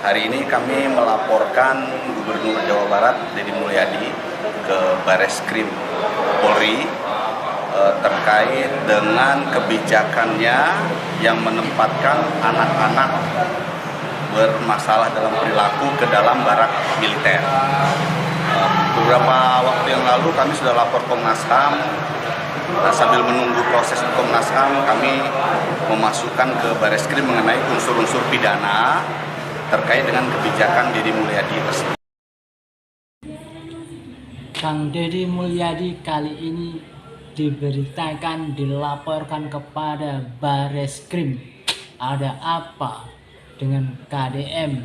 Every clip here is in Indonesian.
Hari ini kami melaporkan Gubernur Jawa Barat Deddy Mulyadi ke Bareskrim Polri terkait dengan kebijakannya yang menempatkan anak-anak bermasalah dalam perilaku ke dalam barak militer. Beberapa waktu yang lalu kami sudah lapor Komnas HAM. Sambil menunggu proses Komnas HAM, kami memasukkan ke Bareskrim mengenai unsur-unsur pidana terkait dengan kebijakan Deddy Mulyadi tersebut. Kang Deddy Mulyadi kali ini diberitakan dilaporkan kepada Bareskrim. Ada apa dengan KDM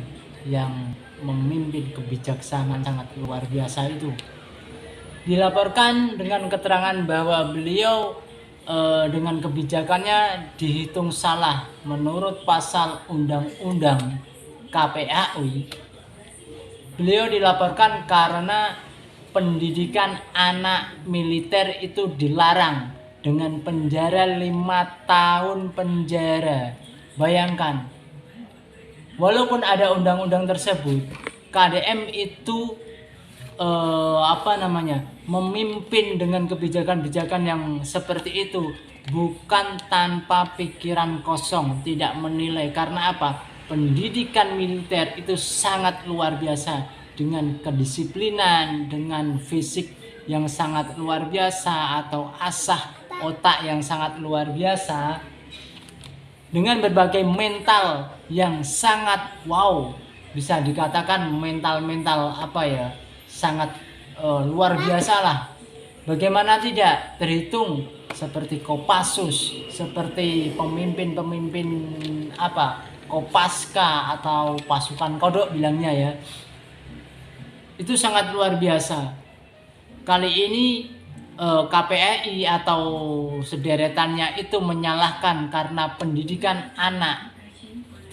yang memimpin kebijaksanaan sangat luar biasa itu? Dilaporkan dengan keterangan bahwa beliau dengan kebijakannya dihitung salah menurut pasal Undang-Undang KPAI. Beliau dilaporkan karena pendidikan anak militer itu dilarang dengan penjara 5 tahun penjara. Bayangkan, walaupun ada undang-undang tersebut, KDM itu memimpin dengan kebijakan-kebijakan yang seperti itu bukan tanpa pikiran kosong, tidak menilai. Karena apa? Pendidikan militer itu sangat luar biasa dengan kedisiplinan, dengan fisik yang sangat luar biasa atau asah otak yang sangat luar biasa, dengan berbagai mental yang sangat wow, bisa dikatakan mental sangat luar biasa lah. Bagaimana tidak, terhitung seperti Kopassus, seperti pemimpin-pemimpin Kopaska atau pasukan kodok bilangnya ya, itu sangat luar biasa. Kali ini KPAI atau sederetannya itu menyalahkan karena pendidikan anak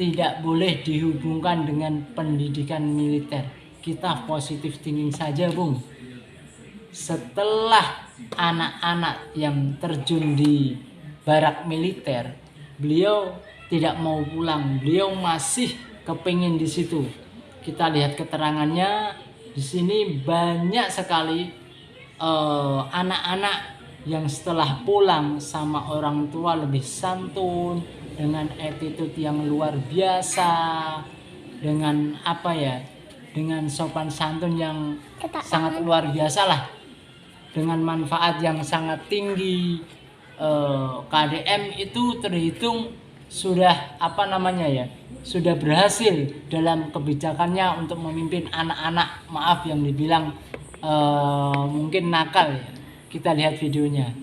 tidak boleh dihubungkan dengan pendidikan militer. Kita positif thinking saja, Bung. Setelah anak-anak yang terjun di barak militer, beliau tidak mau pulang, beliau masih kepingin di situ. Kita lihat keterangannya di sini, banyak sekali anak-anak yang setelah pulang sama orang tua lebih santun, dengan attitude yang luar biasa, dengan dengan sopan santun yang sangat luar biasa lah, dengan manfaat yang sangat tinggi. KDM itu terhitung sudah sudah berhasil dalam kebijakannya untuk memimpin anak-anak, maaf yang dibilang mungkin nakal ya. Kita lihat videonya.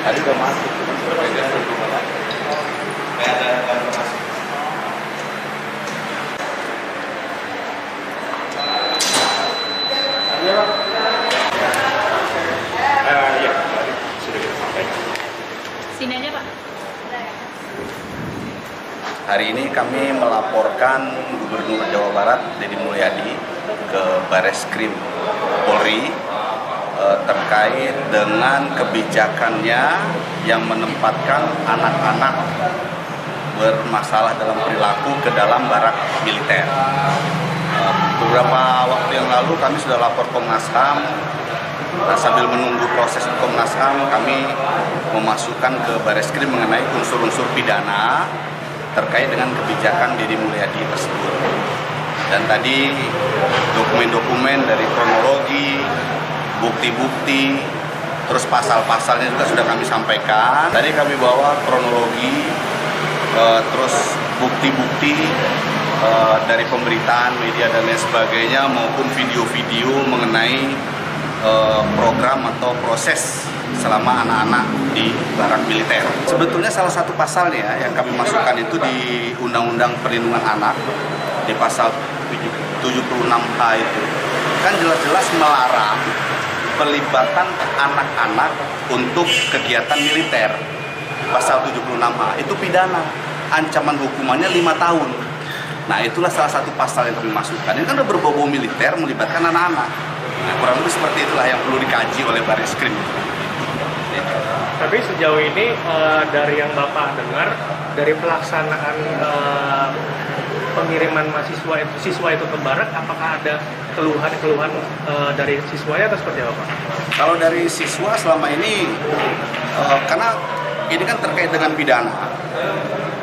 Tadi udah masuk, berbeda kayak ada masuk. Iya, tadi sudah kita sampaikan. Sini aja, Pak. Hari ini kami melaporkan Gubernur Jawa Barat Deddy Mulyadi ke Bareskrim Polri terkait dengan kebijakannya yang menempatkan anak-anak bermasalah dalam perilaku ke dalam barak militer. Beberapa waktu yang lalu kami sudah lapor Komnas HAM. Sambil menunggu proses Komnas HAM, kami memasukkan ke Bareskrim mengenai unsur-unsur pidana terkait dengan kebijakan Deddy Mulyadi tersebut. Dan tadi dokumen-dokumen dari kronologi, bukti-bukti, terus pasal-pasalnya juga sudah kami sampaikan. Tadi kami bawa kronologi, terus bukti-bukti dari pemberitaan media dan lain sebagainya, maupun video-video mengenai program atau proses selama anak-anak di barak militer. Sebetulnya salah satu pasalnya yang kami masukkan itu di Undang-Undang Perlindungan Anak, di pasal 76H itu kan jelas-jelas melarang pelibatan anak-anak untuk kegiatan militer. pasal 76A itu pidana, ancaman hukumannya 5 tahun. Nah itulah salah satu pasal yang kami masukkan. Ini kan udah berbau militer, melibatkan anak-anak. Nah, kurang lebih seperti itulah yang perlu dikaji oleh Bareskrim. Tapi sejauh ini dari yang Bapak dengar, dari pelaksanaan pengiriman siswa itu ke barak, apakah ada keluhan-keluhan dari siswanya atau seperti apa, Pak? Kalau dari siswa selama ini, karena ini kan terkait dengan pidana,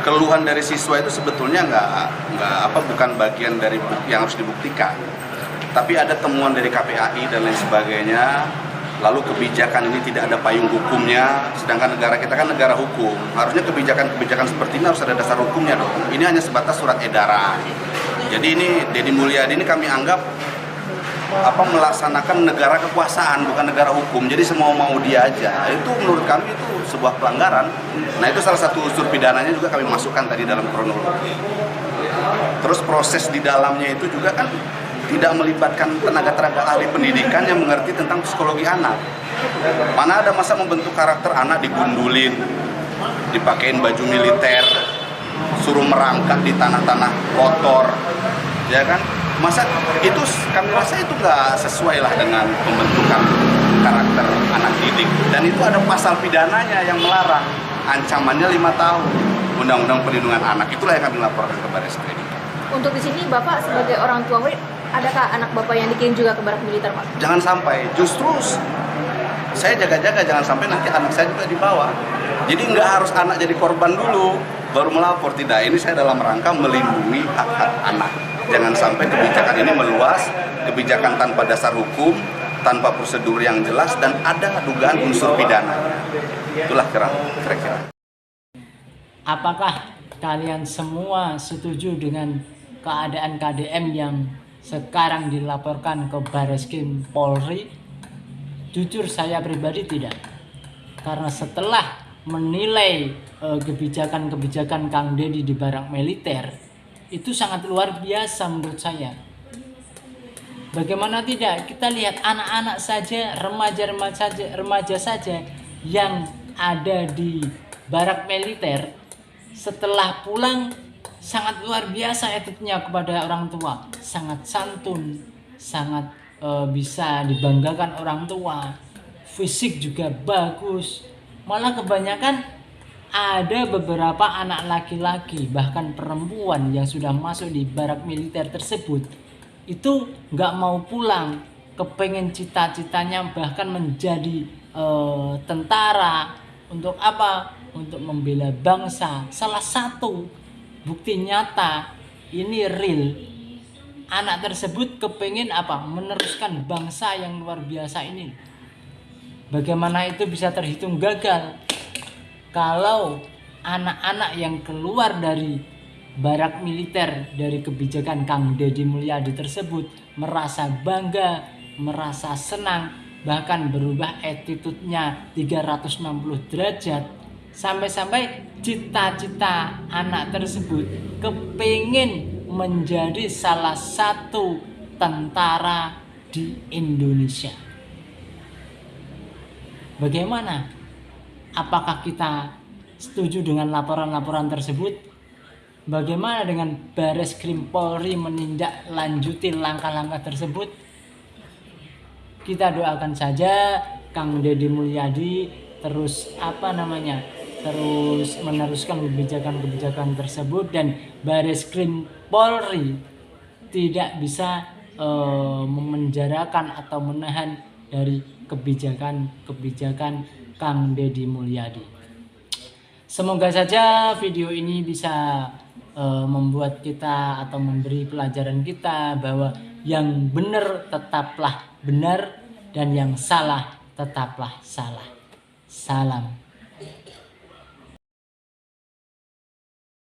keluhan dari siswa itu sebetulnya bukan bagian dari yang harus dibuktikan. Tapi ada temuan dari KPAI dan lain sebagainya. Lalu kebijakan ini tidak ada payung hukumnya, sedangkan negara kita kan negara hukum. Harusnya kebijakan seperti ini harus ada dasar hukumnya dong. Ini hanya sebatas surat edaran. Jadi ini Deddy Mulyadi ini kami anggap melaksanakan negara kekuasaan, bukan negara hukum. Jadi semau mau dia aja. Itu menurut kami itu sebuah pelanggaran. Nah itu salah satu unsur pidananya juga kami masukkan tadi dalam kronologi. Terus proses di dalamnya itu juga kan tidak melibatkan tenaga ahli pendidikan yang mengerti tentang psikologi anak. Mana ada masa membentuk karakter anak digundulin, dipakein baju militer, suruh merangkak di tanah-tanah kotor, ya kan? Masa itu kami rasa itu nggak sesuai lah dengan pembentukan karakter anak didik. Dan itu ada pasal pidananya yang melarang, ancamannya 5 tahun. Undang-Undang Perlindungan Anak, itulah yang kami laporkan ke Bareskrim. Untuk di sini Bapak sebagai orang tua murid, adakah anak Bapak yang dikirim juga ke barak militer, Pak? Jangan sampai, justru saya jaga-jaga jangan sampai nanti anak saya juga dibawa. Jadi nggak harus anak jadi korban dulu baru melapor, tidak. Ini saya dalam rangka melindungi hak-hak anak. Jangan sampai kebijakan ini meluas, kebijakan tanpa dasar hukum, tanpa prosedur yang jelas, dan ada dugaan unsur pidana. Itulah kira-kira. Apakah kalian semua setuju dengan keadaan KDM yang sekarang dilaporkan ke Bareskrim Polri? Jujur saya pribadi tidak. Karena setelah menilai kebijakan-kebijakan Kang Deddy di barak militer, itu sangat luar biasa menurut saya. Bagaimana tidak, kita lihat anak-anak saja, remaja saja yang ada di barak militer, setelah pulang sangat luar biasa etiknya kepada orang tua, sangat santun, sangat bisa dibanggakan orang tua, fisik juga bagus. Malah kebanyakan ada beberapa anak laki-laki bahkan perempuan yang sudah masuk di barak militer tersebut itu nggak mau pulang, kepengen cita-citanya bahkan menjadi tentara. Untuk apa? Untuk membela bangsa. Salah satu bukti nyata ini real, anak tersebut kepengen meneruskan bangsa yang luar biasa ini. Bagaimana itu bisa terhitung gagal kalau anak-anak yang keluar dari barak militer dari kebijakan Kang Deddy Mulyadi tersebut merasa bangga, merasa senang, bahkan berubah attitude-nya 360 derajat, sampai-sampai cita-cita anak tersebut kepengen menjadi salah satu tentara di Indonesia. Bagaimana? Apakah kita setuju dengan laporan-laporan tersebut? Bagaimana dengan Bareskrim Polri menindaklanjuti langkah-langkah tersebut? Kita doakan saja Kang Deddy Mulyadi terus meneruskan kebijakan-kebijakan tersebut, dan Bareskrim Polri tidak bisa memenjarakan atau menahan dari kebijakan Kang Deddy Mulyadi. Semoga saja video ini bisa membuat kita atau memberi pelajaran kita bahwa yang benar tetaplah benar dan yang salah tetaplah salah. Salam.